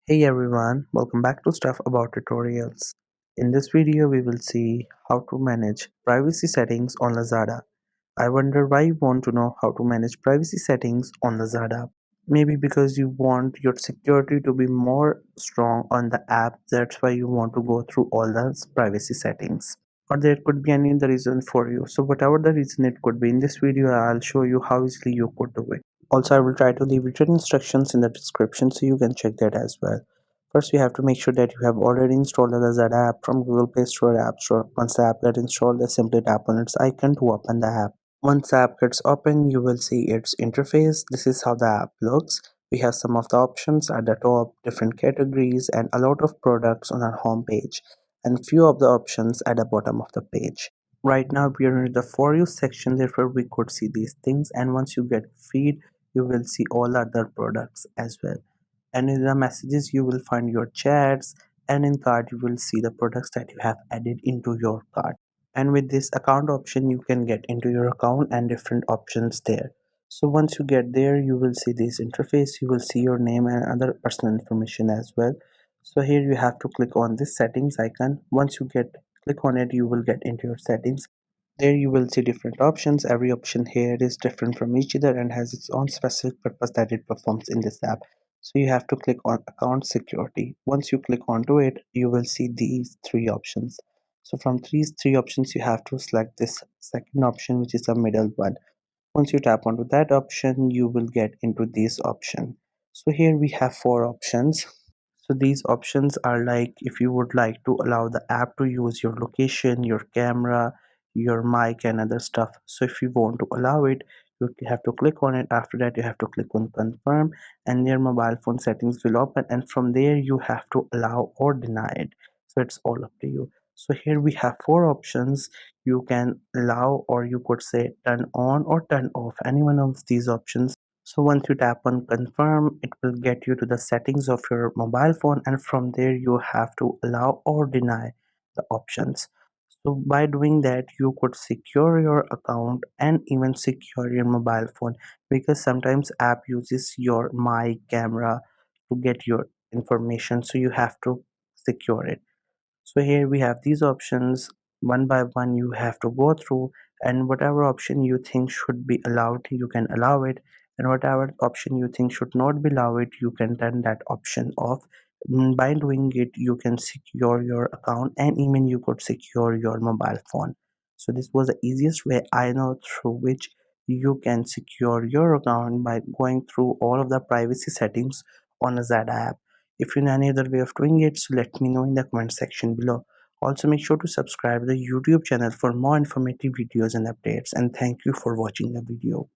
Hey everyone, welcome back to Stuff About Tutorials. In this video we will see how to manage privacy settings on Lazada. I wonder why you want to know how to manage privacy settings on Lazada. Maybe because you want your security to be more strong on the app, that's why you want to go through all the privacy settings. Or there could be any other reason for you. So whatever the reason it could be, in this video I'll show you how easily you could do it. Also, I will try to leave written instructions in the description so you can check that as well. First, we have to make sure that you have already installed the Lazada app from Google Play Store or App Store. Once the app gets installed, just simply tap on its icon to open the app. Once the app gets open, you will see its interface. This is how the app looks. We have some of the options at the top, different categories, and a lot of products on our home page, and few of the options at the bottom of the page. Right now, we are in the For You section, therefore, we could see these things. And once you get feed, you will see all other products as well, and in the messages you will find your chats, and in cart you will see the products that you have added into your cart. And with this account option you can get into your account and different options there. So once you get there, you will see this interface. You will see your name and other personal information as well. So here you have to click on this settings icon. Once you get click on it, you will get into your settings. There you will see different options. Every option here is different from each other and has its own specific purpose that it performs in this app. So you have to click on account security. Once you click onto it, you will see these three options. So from these three options, you have to select this second option, which is the middle one. Once you tap onto that option, you will get into this option. So here we have four options. So these options are like if you would like to allow the app to use your location, your camera, your mic and other stuff. So if you want to allow it, you have to click on it. After that, you have to click on confirm and your mobile phone settings will open, and from there you have to allow or deny it. So it's all up to you. So here we have four options. You can allow, or you could say turn on or turn off any one of these options. So once you tap on confirm, it will get you to the settings of your mobile phone, and from there you have to allow or deny the options. So by doing that, you could secure your account and even secure your mobile phone, because sometimes app uses your mic camera to get your information, so you have to secure it. So here we have these options. One by one you have to go through, and whatever option you think should be allowed, you can allow it, and whatever option you think should not be allowed, you can turn that option off. By doing it, you can secure your account and even you could secure your mobile phone. So this was the easiest way I know through which you can secure your account by going through all of the privacy settings on a Zada app. If you know any other way of doing it, so let me know in the comment section below. Also make sure to subscribe to the YouTube channel for more informative videos and updates, and thank you for watching the video.